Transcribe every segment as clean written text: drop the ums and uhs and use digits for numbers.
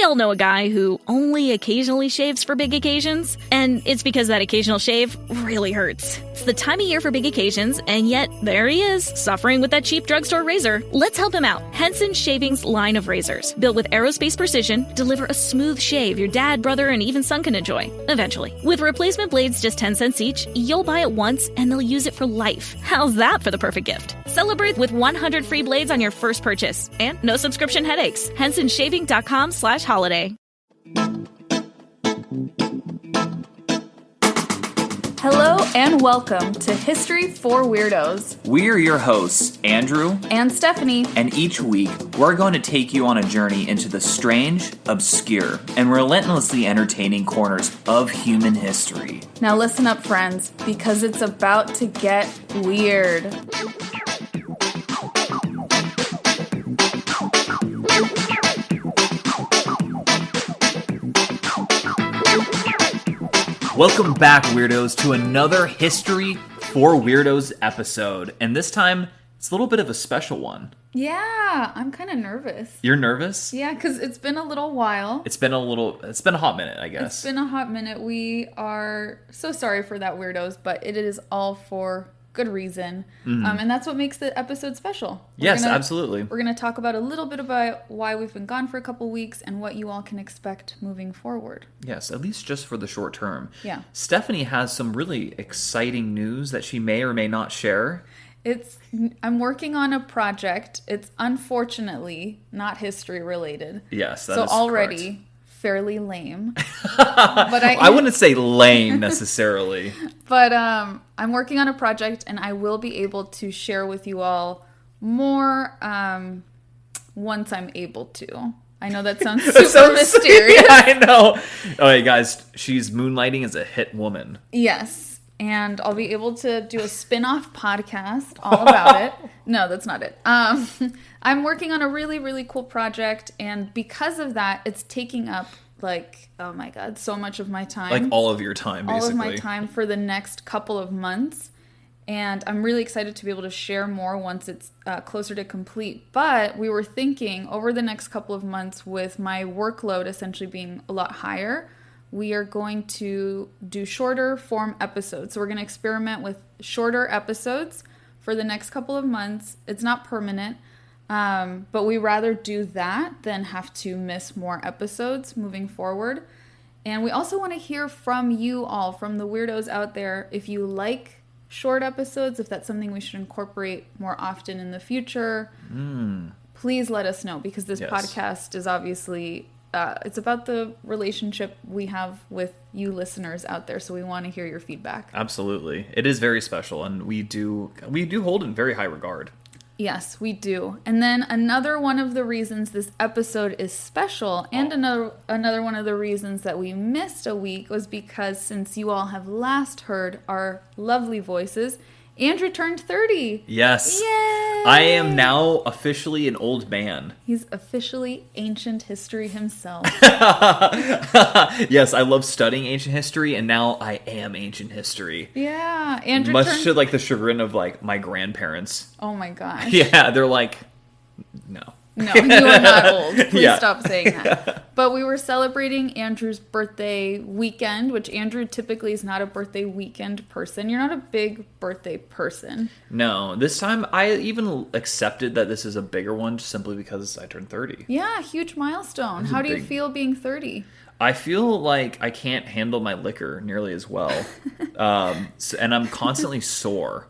all know a guy who only occasionally shaves for big occasions, and it's because that occasional shave really hurts. It's the time of year for big occasions, and yet there he is, suffering with that cheap drugstore razor. Let's help him out. Henson Shaving's line of razors, built with aerospace precision, deliver a smooth shave your dad, brother, and even son can enjoy, eventually. With replacement blades just 10 cents each, you'll buy it once, and they'll use it for life. How's that for the perfect gift? Celebrate with 100 free blades on your first purchase, and no subscription headaches. HensonShaving.com/holiday. Hello and welcome to History for Weirdos. We're your hosts, Andrew and Stephanie. And each week, we're going to take you on a journey into the strange, obscure, and relentlessly entertaining corners of human history. Now listen up, friends, because it's about to get weird. Welcome back, Weirdos, to another History for Weirdos episode. And this time, it's a little bit of a special one. Yeah, I'm kind of nervous. You're nervous? Yeah, because it's been a little while. It's been a hot minute, I guess. It's been a hot minute. We are so sorry for that, Weirdos, but it is all for good reason. Mm-hmm. And that's what makes the episode special. Absolutely. We're going to talk about a little bit about why we've been gone for a couple weeks and what you all can expect moving forward. Yes, at least just for the short term. Yeah. Stephanie has some really exciting news that she may or may not share. I'm working on a project. It's unfortunately not history related. Yes, that is correct. So already fairly lame. But I wouldn't say lame necessarily. But I'm working on a project, and I will be able to share with you all more once I'm able to. I know that sounds super mysterious. Yeah, I know. Okay, guys, she's moonlighting as a hit woman. Yes. And I'll be able to do a spin-off podcast all about it. No, that's not it. I'm working on a really, really cool project. And because of that, it's taking up, oh my God, so much of my time. Like all of your time, basically. All of my time for the next couple of months. And I'm really excited to be able to share more once it's closer to complete. But we were thinking over the next couple of months, with my workload essentially being a lot higher, we are going to do shorter form episodes. So we're going to experiment with shorter episodes for the next couple of months. It's not permanent, but we rather do that than have to miss more episodes moving forward. And we also want to hear from you all, from the weirdos out there, if you like short episodes, if that's something we should incorporate more often in the future. Please let us know, because this podcast is obviously... it's about the relationship we have with you listeners out there, so we want to hear your feedback. Absolutely. It is very special, and we do hold it in very high regard. Yes, we do. And then another one of the reasons this episode is special, and another one of the reasons that we missed a week, was because since you all have last heard our lovely voices, Andrew turned 30. Yes. Yay! I am now officially an old man. He's officially ancient history himself. Yes, I love studying ancient history, and now I am ancient history. Yeah. Andrew Much to the chagrin of my grandparents. Oh my gosh. Yeah, they're like, no. No, you are not old. Please Yeah. stop saying that. But we were celebrating Andrew's birthday weekend, which Andrew typically is not a birthday weekend person. You're not a big birthday person. No, this time I even accepted that this is a bigger one just simply because I turned 30. Yeah, huge milestone. How do you feel being 30? I feel like I can't handle my liquor nearly as well. And I'm constantly sore.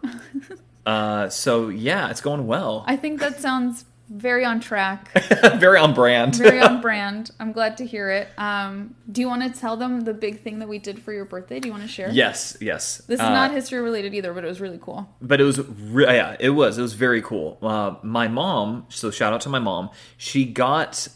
So yeah, it's going well. I think that sounds very on track. Very on brand. Very on brand. I'm glad to hear it. Do you want to tell them the big thing that we did for your birthday? Do you want to share? Yes. This is not history related either, but it was really cool. But it was, it was very cool. My mom, so shout out to my mom, she got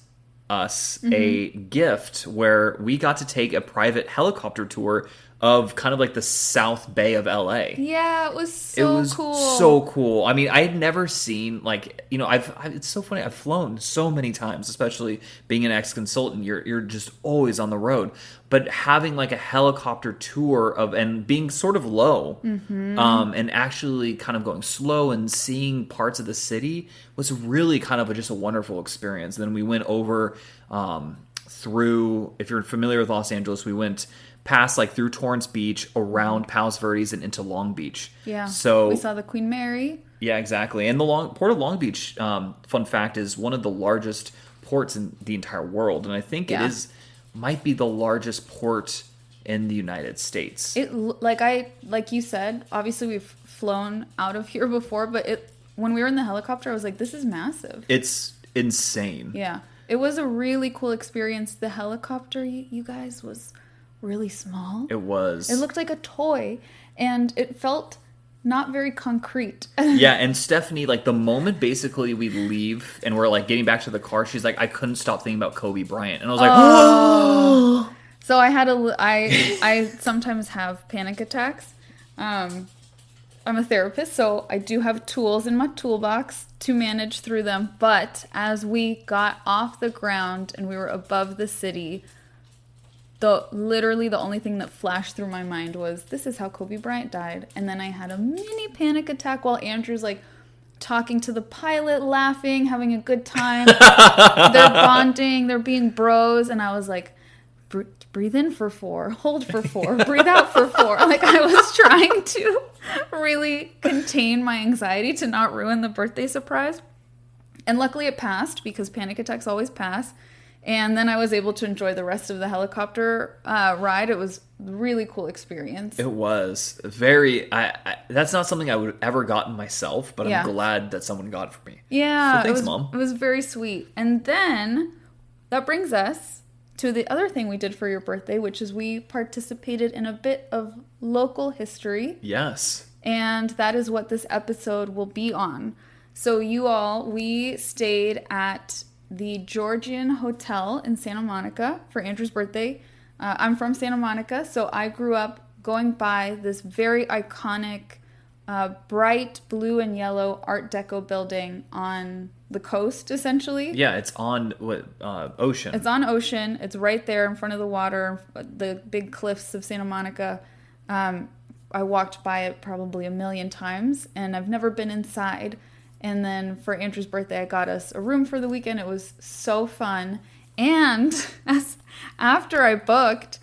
us a gift where we got to take a private helicopter tour of kind of like the South Bay of LA. Yeah, it was so cool. So cool. I mean, I had never seen it's so funny. I've flown so many times, especially being an ex-consultant. You're just always on the road. But having like a helicopter tour and being sort of low, and actually kind of going slow and seeing parts of the city was really kind of just a wonderful experience. Then we went over through, if you're familiar with Los Angeles, we went past like through Torrance Beach, around Palos Verdes, and into Long Beach. Yeah. So we saw the Queen Mary. Yeah, exactly. And the Port of Long Beach, fun fact, is one of the largest ports in the entire world. And I think it might be the largest port in the United States. Like you said, obviously we've flown out of here before, but when we were in the helicopter, I was like, this is massive. It's insane. Yeah. It was a really cool experience. The helicopter, you guys, was really small. It was. It looked like a toy, and it felt not very concrete. Yeah, and Stephanie, like, the moment basically we leave and we're, like, getting back to the car, she's like, I couldn't stop thinking about Kobe Bryant. And I was like, oh! So I sometimes have panic attacks. I'm a therapist, so I do have tools in my toolbox to manage through them. But as we got off the ground and we were above the city, literally the only thing that flashed through my mind was, this is how Kobe Bryant died. And then I had a mini panic attack while Andrew's like talking to the pilot, laughing, having a good time. They're bonding, they're being bros. And I was like, breathe in for 4, hold for 4, breathe out for 4. Like, I was trying to really contain my anxiety to not ruin the birthday surprise. And luckily it passed, because panic attacks always pass. And then I was able to enjoy the rest of the helicopter ride. It was a really cool experience. It was very, that's not something I would have ever gotten myself, but I'm glad that someone got it for me. Yeah. So thanks, Mom. It was very sweet. And then that brings us to the other thing we did for your birthday, which is we participated in a bit of local history. Yes. And that is what this episode will be on. So we stayed at the Georgian Hotel in Santa Monica for Andrew's birthday. I'm from Santa Monica, so I grew up going by this very iconic bright blue and yellow Art Deco building on the coast, essentially. Yeah, it's on Ocean. It's on Ocean. It's right there in front of the water, the big cliffs of Santa Monica. I walked by it probably 1,000,000 times, and I've never been inside. And then for Andrew's birthday, I got us a room for the weekend. It was so fun. And after I booked,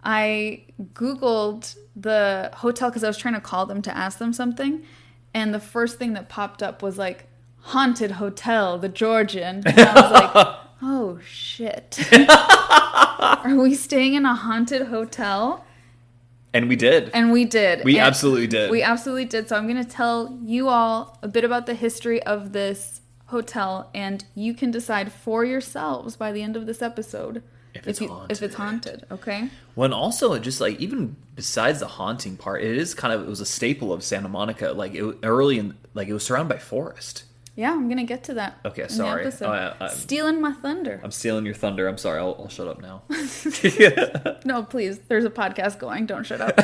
I Googled the hotel because I was trying to call them to ask them something. And the first thing that popped up was like, Haunted Hotel, the Georgian. And I was like, oh, shit. Are we staying in a haunted hotel? And we did. We absolutely did. We absolutely did. So I'm going to tell you all a bit about the history of this hotel, and you can decide for yourselves by the end of this episode if it's haunted. Okay? Well, and also, just like, even besides the haunting part, it was a staple of Santa Monica. Like, it was surrounded by forest. Yeah, I'm going to get to that. Okay, sorry. Stealing my thunder. I'm stealing your thunder. I'm sorry. I'll shut up now. No, please. There's a podcast going. Don't shut up.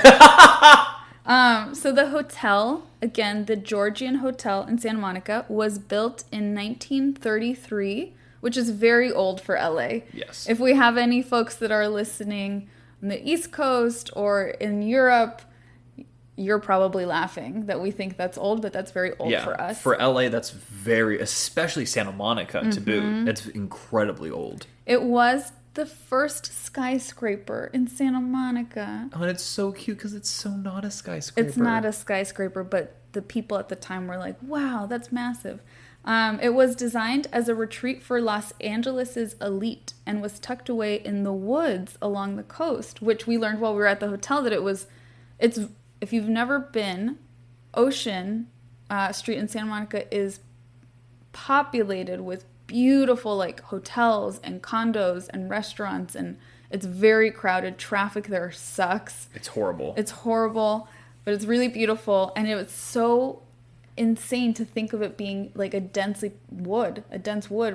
So the hotel, again, the Georgian Hotel in Santa Monica, was built in 1933, which is very old for LA. Yes. If we have any folks that are listening on the East Coast or in Europe, you're probably laughing that we think that's old, but that's very old for us. For LA, that's especially Santa Monica to boot. That's incredibly old. It was the first skyscraper in Santa Monica. Oh, and it's so cute because it's so not a skyscraper. It's not a skyscraper, but the people at the time were like, wow, that's massive. It was designed as a retreat for Los Angeles' elite and was tucked away in the woods along the coast, which we learned while we were at the hotel that it's if you've never been, Ocean Street in Santa Monica is populated with beautiful like hotels and condos and restaurants, and it's very crowded. Traffic there sucks. It's horrible. But it's really beautiful, and it was so insane to think of it being like a dense wood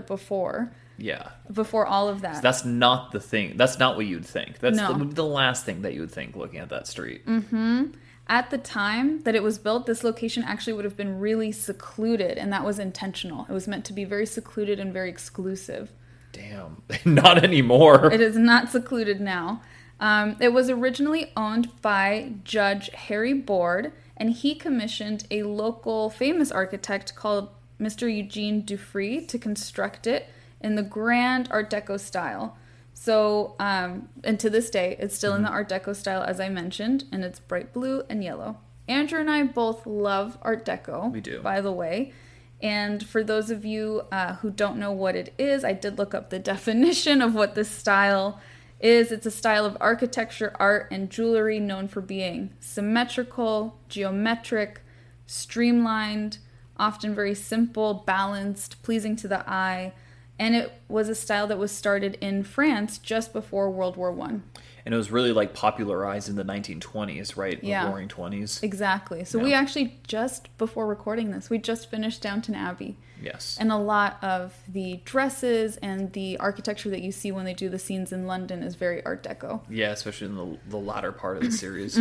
before. Yeah. Before all of that. So that's not the thing. That's not what you'd think. That's the last thing that you would think looking at that street. Mm-hmm. At the time that it was built, this location actually would have been really secluded, and that was intentional. It was meant to be very secluded and very exclusive. Damn. Not anymore. It is not secluded now. It was originally owned by Judge Harry Board, and he commissioned a local famous architect called Mr. Eugene Dufresne to construct it in the grand Art Deco style. So, and to this day, it's still in the Art Deco style, as I mentioned, and it's bright blue and yellow. Andrew and I both love Art Deco. We do. By the way. And for those of you who don't know what it is, I did look up the definition of what this style is. It's a style of architecture, art, and jewelry known for being symmetrical, geometric, streamlined, often very simple, balanced, pleasing to the eye. And it was a style that was started in France just before World War I. And it was really like popularized in the 1920s, right? Yeah. The Roaring 20s. Exactly. So we actually, just before recording this, we just finished Downton Abbey. Yes. And a lot of the dresses and the architecture that you see when they do the scenes in London is very Art Deco. Yeah, especially in the latter part of the series.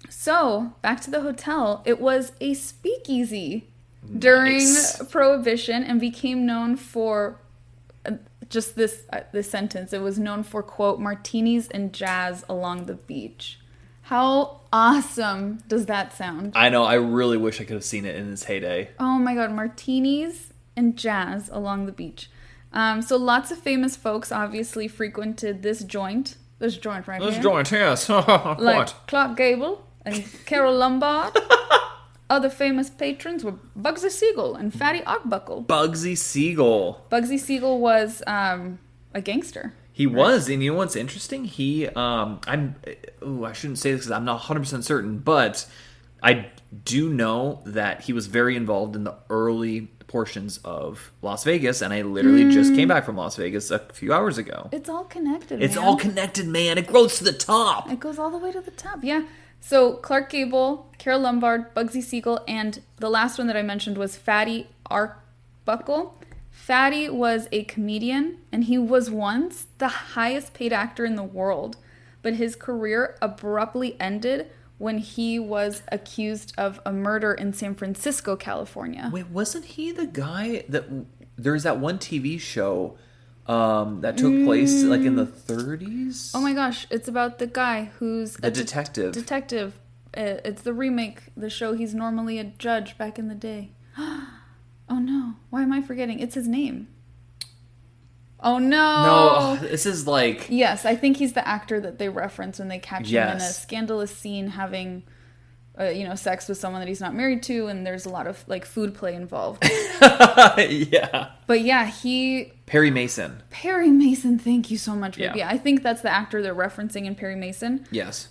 So, back to the hotel. It was a speakeasy during Prohibition and became known for just this sentence. It was known for, quote, martinis and jazz along the beach. How awesome does that sound? I know. I really wish I could have seen it in its heyday. Oh my god, martinis and jazz along the beach. So lots of famous folks obviously frequented this joint. This joint right here. This joint, yes. Like What? Clark Gable and Carol Lombard. Other famous patrons were Bugsy Siegel and Fatty Arbuckle. Bugsy Siegel. Bugsy Siegel was a gangster. He was, and you know what's interesting? He, I shouldn't say this because I'm not 100% certain, but I do know that he was very involved in the early portions of Las Vegas, and I literally just came back from Las Vegas a few hours ago. It's all connected, It's man. all connected, man. It grows to the top. It goes all the way to the top, yeah. So Clark Gable, Carol Lombard, Bugsy Siegel, and the last one that I mentioned was Fatty Arbuckle. Fatty was a comedian, and he was once the highest paid actor in the world, but his career abruptly ended when he was accused of a murder in San Francisco, California. Wait, wasn't he the guy that... There's that one TV show that took place like in the 30s? Oh my gosh, it's about the guy who's The detective. Detective. It's the remake, the show he's normally a judge back in the day. Oh no, why am I forgetting? It's his name. Oh no. No, this is like... Yes, I think he's the actor that they reference when they catch him in a Yes. scandalous scene having, sex with someone that he's not married to, and there's a lot of like food play involved. Yeah. But yeah, Perry Mason. Perry Mason, thank you so much, baby. Yeah. I think that's the actor they're referencing in Perry Mason. Yes.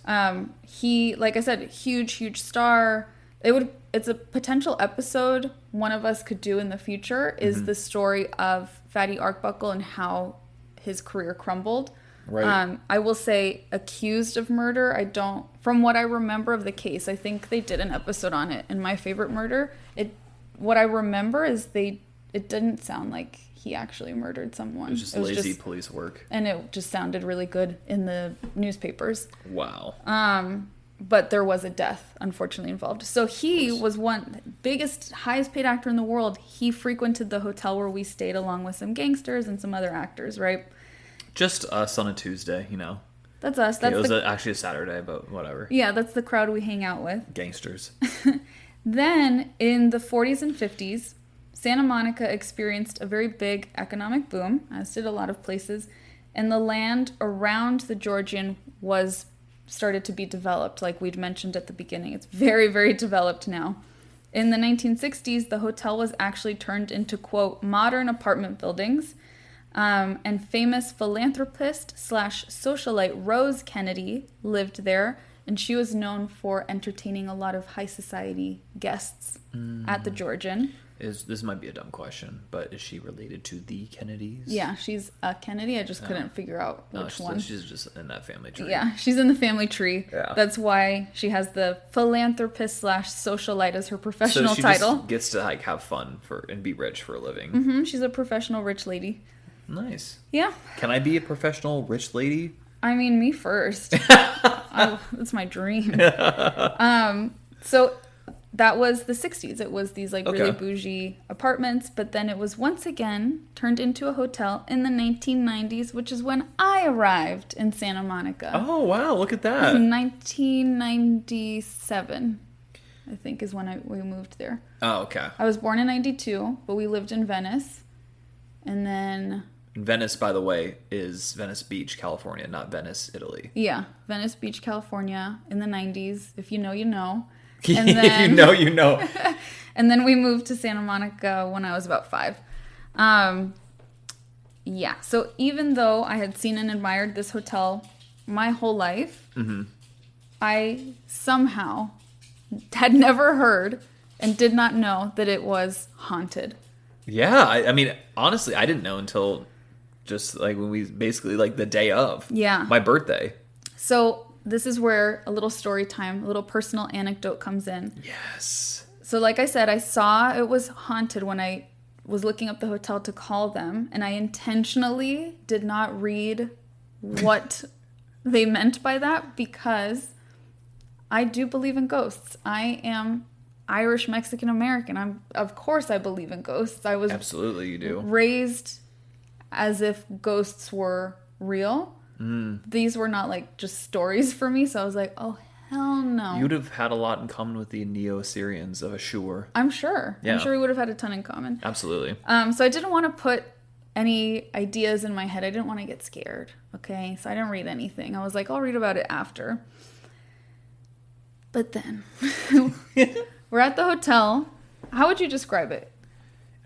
He, like I said, huge star. It's a potential episode one of us could do in the future is the story of Fatty Arbuckle and how his career crumbled. Right. I will say accused of murder. From what I remember of the case, I think they did an episode on it. And My Favorite Murder, what I remember is it didn't sound like he actually murdered someone. It was just lazy police work. And it just sounded really good in the newspapers. Wow. But there was a death, unfortunately, involved. So he was biggest, highest paid actor in the world. He frequented the hotel where we stayed along with some gangsters and some other actors, right? Just us on a Tuesday, That's us. Okay, it was actually a Saturday, but whatever. Yeah, that's the crowd we hang out with. Gangsters. Then, in the 40s and 50s, Santa Monica experienced a very big economic boom, as did a lot of places, and the land around the Georgian started to be developed, like we'd mentioned at the beginning. It's very, very developed now. In the 1960s, the hotel was actually turned into, quote, modern apartment buildings, and famous philanthropist/socialite Rose Kennedy lived there, and she was known for entertaining a lot of high society guests at the Georgian. This might be a dumb question, but is she related to the Kennedys? Yeah, she's a Kennedy. I just couldn't figure out which one. She's just in that family tree. Yeah, she's in the family tree. Yeah. That's why she has the philanthropist/socialite as her professional title. Just gets to have fun and be rich for a living. She's a professional rich lady. Nice. Yeah. Can I be a professional rich lady? I mean, me first. That's my dream. So that was the 60s. It was these really bougie apartments, but then it was once again turned into a hotel in the 1990s, which is when I arrived in Santa Monica. Oh, wow. Look at that. 1997, I think, is when we moved there. Oh, okay. I was born in 92, but we lived in Venice. And then Venice, by the way, is Venice Beach, California, not Venice, Italy. Yeah, Venice Beach, California in the 90s. If you know, you know. And then, if you know, you know. And then we moved to Santa Monica when I was about 5. Yeah, so even though I had seen and admired this hotel my whole life, I somehow had never heard and did not know that it was haunted. Yeah, I mean, honestly, I didn't know until just like when we basically like the day of my birthday. So this is where a little story time, a little personal anecdote comes in. Yes. So like I said, I saw it was haunted when I was looking up the hotel to call them, and I intentionally did not read what they meant by that because I do believe in ghosts. I am Irish Mexican American. Of course I believe in ghosts. I was absolutely you do raised as if ghosts were real. These were not like just stories for me, so I was like, oh hell no. You would have had a lot in common with the Neo-Assyrians of Ashur. I'm sure. Yeah. I'm sure we would have had a ton in common. Absolutely. So I didn't want to put any ideas in my head. I didn't want to get scared. Okay, so I didn't read anything. I was like, I'll read about it after. But then we're at the hotel. How would you describe it?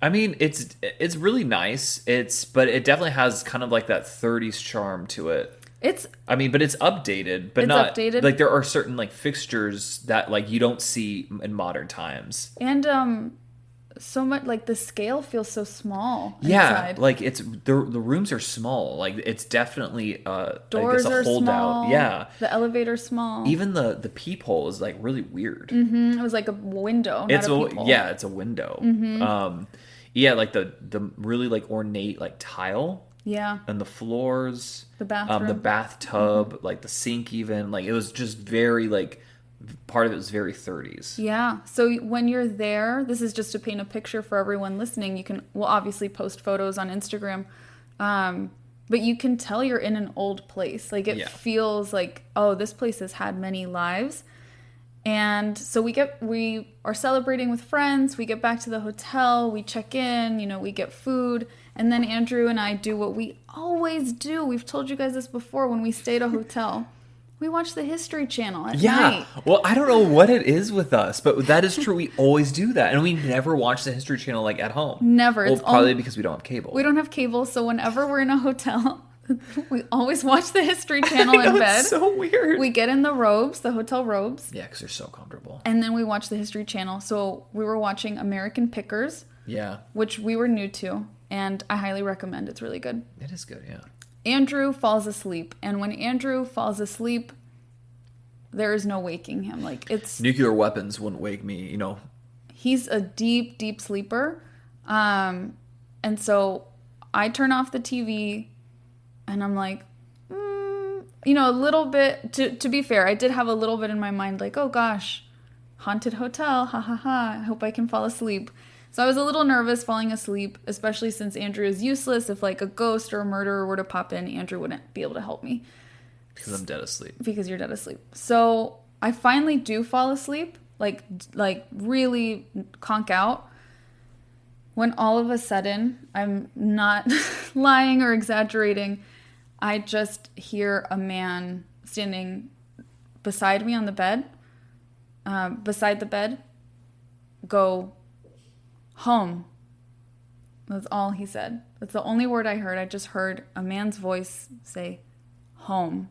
I mean, it's really nice. But it definitely has kind of like that 30s charm to it. But it's updated, but not updated. Like there are certain like fixtures that like you don't see in modern times. And so much like the scale feels so small. Yeah, inside. like it's the rooms are small. Like it's definitely doors are holdout. small. Yeah, the elevator's small. Even the peephole is like really weird. It was like a window. It's not a peephole. Yeah, it's a window. Yeah, like the really like ornate like tile. Yeah. And the floors, the bathroom, the bathtub, like the sink, even like it was just very like part of it was very 30s. Yeah. So when you're there, this is just to paint a picture for everyone listening. We'll obviously post photos on Instagram, but you can tell you're in an old place. Like it feels like, oh, this place has had many lives. And so we are celebrating with friends. We get back to the hotel. We check in. We get food. And then Andrew and I do what we always do. We've told you guys this before when we stay at a hotel. We watch the History Channel at night. Well, I don't know what it is with us, but that is true. We always do that. And we never watch the History Channel like at home. Never. Well, probably because we don't have cable. We don't have cable, so whenever we're in a hotel, we always watch the History Channel in bed. It's so weird. We get in the robes, the hotel robes. Yeah, because they're so comfortable. And then we watch the History Channel. So we were watching American Pickers. Yeah. Which we were new to. And I highly recommend. It's really good. It is good, yeah. Andrew falls asleep. And when Andrew falls asleep, there is no waking him. Like it's nuclear weapons wouldn't wake me, He's a deep, deep sleeper. And so I turn off the TV and I'm like, a little bit, to be fair, I did have a little bit in my mind like, oh gosh, haunted hotel, ha ha ha, I hope I can fall asleep. So I was a little nervous falling asleep, especially since Andrew is useless. If like a ghost or a murderer were to pop in, Andrew wouldn't be able to help me. Because I'm dead asleep. Because you're dead asleep. So I finally do fall asleep, like really conk out, when all of a sudden, I'm not lying or exaggerating, I just hear a man standing beside me on the bed, beside the bed, go, home. That's all he said. That's the only word I heard. I just heard a man's voice say, home.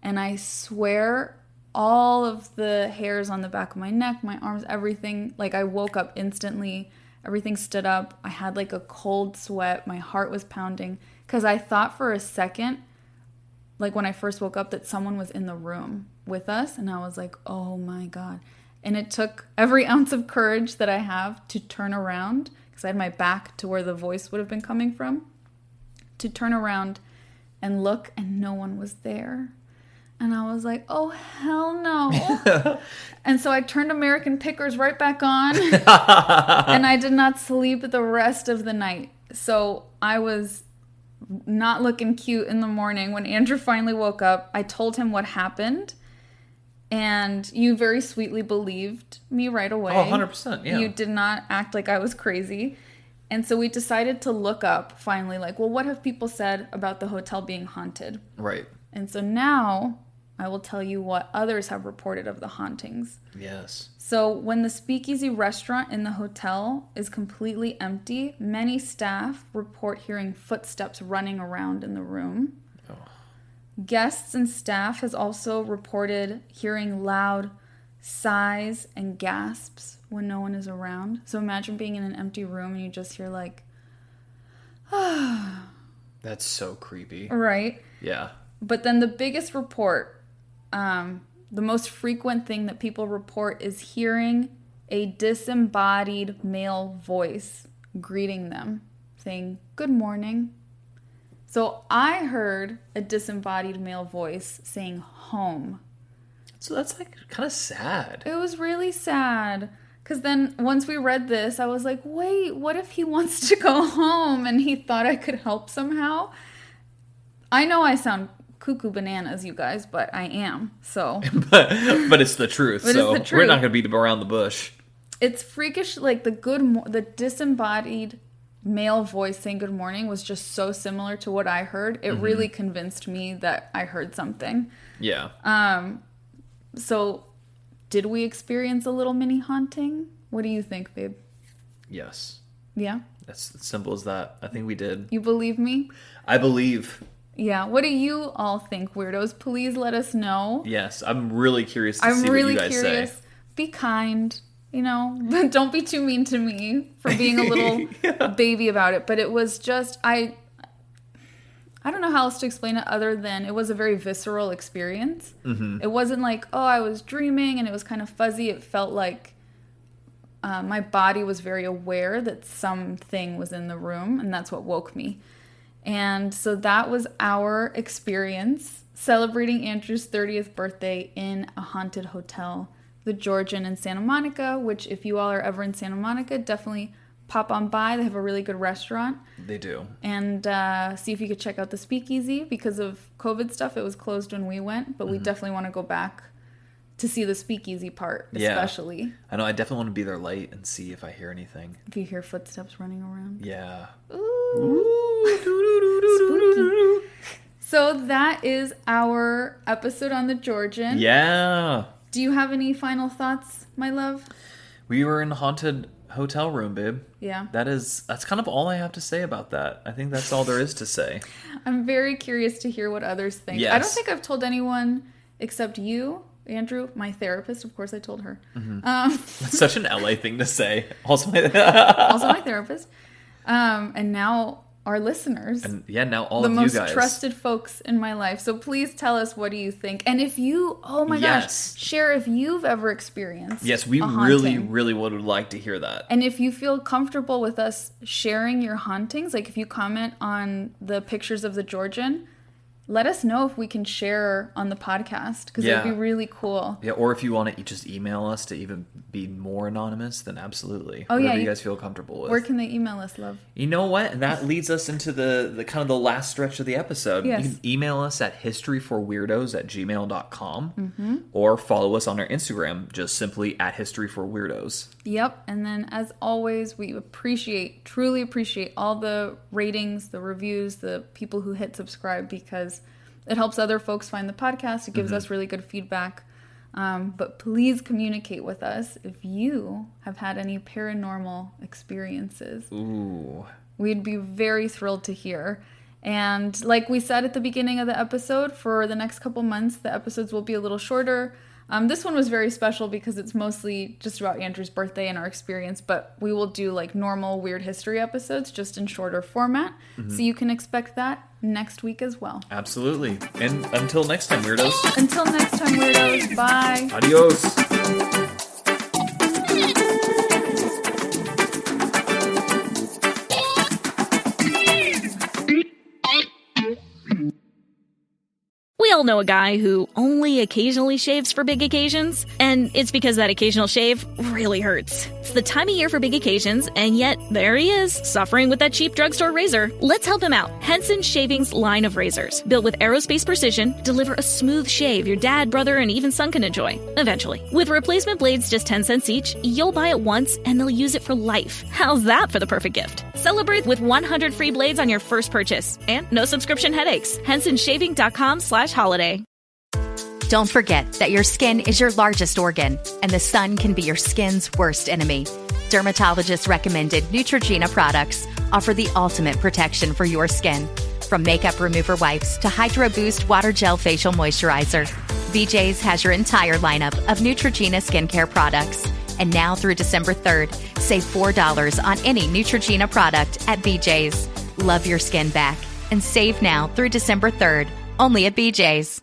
And I swear all of the hairs on the back of my neck, my arms, everything, like I woke up instantly. Everything stood up. I had like a cold sweat. My heart was pounding because I thought for a second, like when I first woke up, that someone was in the room with us. And I was like, oh my God. And it took every ounce of courage that I have to turn around, because I had my back to where the voice would have been coming from, to turn around and look, and no one was there. And I was like, oh, hell no. And so I turned American Pickers right back on, and I did not sleep the rest of the night. So I was not looking cute in the morning. When Andrew finally woke up, I told him what happened. And you very sweetly believed me right away. Oh, 100%, yeah. You did not act like I was crazy. And so we decided to look up finally, like, well, what have people said about the hotel being haunted? Right. And so now I will tell you what others have reported of the hauntings. Yes. So when the speakeasy restaurant in the hotel is completely empty, many staff report hearing footsteps running around in the room. Oh. Guests and staff has also reported hearing loud sighs and gasps when no one is around. So imagine being in an empty room and you just hear like, That's so creepy. Right? Yeah. But then the biggest report, the most frequent thing that people report is hearing a disembodied male voice greeting them, saying, "Good morning." So I heard a disembodied male voice saying home. So that's like kind of sad. It was really sad. Because then once we read this, I was like, wait, what if he wants to go home and he thought I could help somehow? I know I sound cuckoo bananas, you guys, but I am. So, but it's the truth. But so it's the truth. We're not going to beat around the bush. It's freakish. Like the disembodied male voice saying good morning was just so similar to what I heard. It really convinced me that I heard something. Yeah. So did we experience a little mini haunting? What do you think, babe? Yes. Yeah? That's as simple as that. I think we did. You believe me? I believe. Yeah. What do you all think, weirdos? Please let us know. Yes. I'm really curious to see what you guys say. Be kind. You know, don't be too mean to me for being a little baby about it. But it was just, I don't know how else to explain it other than it was a very visceral experience. Mm-hmm. It wasn't like, oh, I was dreaming and it was kind of fuzzy. It felt like my body was very aware that something was in the room, and that's what woke me. And so that was our experience celebrating Andrew's 30th birthday in a haunted hotel, the Georgian in Santa Monica, which if you all are ever in Santa Monica, definitely pop on by. They have a really good restaurant. They do. And see if you could check out the speakeasy. Because of COVID stuff, it was closed when we went, but we definitely want to go back to see the speakeasy part, especially. Yeah. I know, I definitely want to be there late and see if I hear anything. If you hear footsteps running around. Yeah. Ooh. Spooky. So that is our episode on the Georgian. Yeah. Do you have any final thoughts, my love? We were in a haunted hotel room, babe. Yeah. That's kind of all I have to say about that. I think that's all there is to say. I'm very curious to hear what others think. Yes. I don't think I've told anyone except you, Andrew, my therapist. Of course, I told her. Mm-hmm. That's such an LA thing to say. Also my therapist. And now our listeners. And yeah, now all of you guys. The most trusted folks in my life. So please tell us, what do you think? And if you, oh my gosh, share if you've ever experienced Yes, we really would like to hear that. And if you feel comfortable with us sharing your hauntings, like if you comment on the pictures of the Georgian, let us know if we can share on the podcast, because it'd be really cool. Yeah, or if you want to just email us to even be more anonymous, then absolutely. Oh, Whatever you guys feel comfortable with. Where can they email us, love? You know what? And that leads us into the kind of the last stretch of the episode. Yes. You can email us at historyforweirdos@gmail.com or follow us on our Instagram, just simply at historyforweirdos. Yep. And then as always, we truly appreciate all the ratings, the reviews, the people who hit subscribe, because it helps other folks find the podcast. It gives us really good feedback. But please communicate with us if you have had any paranormal experiences. Ooh. We'd be very thrilled to hear. And like we said at the beginning of the episode, for the next couple months, the episodes will be a little shorter. This one was very special because it's mostly just about Andrew's birthday and our experience, but we will do like normal Weird History episodes, just in shorter format. So you can expect that next week as well. Absolutely. And until next time, weirdos. Until next time, weirdos. Bye. Adios. We all know a guy who only occasionally shaves for big occasions, and it's because that occasional shave really hurts. It's the time of year for big occasions, and yet there he is, suffering with that cheap drugstore razor. Let's help him out. Henson Shaving's line of razors, built with aerospace precision, deliver a smooth shave your dad, brother, and even son can enjoy, eventually. With replacement blades just 10 cents each, you'll buy it once, and they'll use it for life. How's that for the perfect gift? Celebrate with 100 free blades on your first purchase and no subscription headaches. HensonShaving.com/holiday. Don't forget that your skin is your largest organ, and the sun can be your skin's worst enemy. Dermatologist-recommended Neutrogena products offer the ultimate protection for your skin. From makeup remover wipes to Hydro Boost Water Gel Facial Moisturizer, BJ's has your entire lineup of Neutrogena skincare products. And now through December 3rd, save $4 on any Neutrogena product at BJ's. Love your skin back and save now through December 3rd, only at BJ's.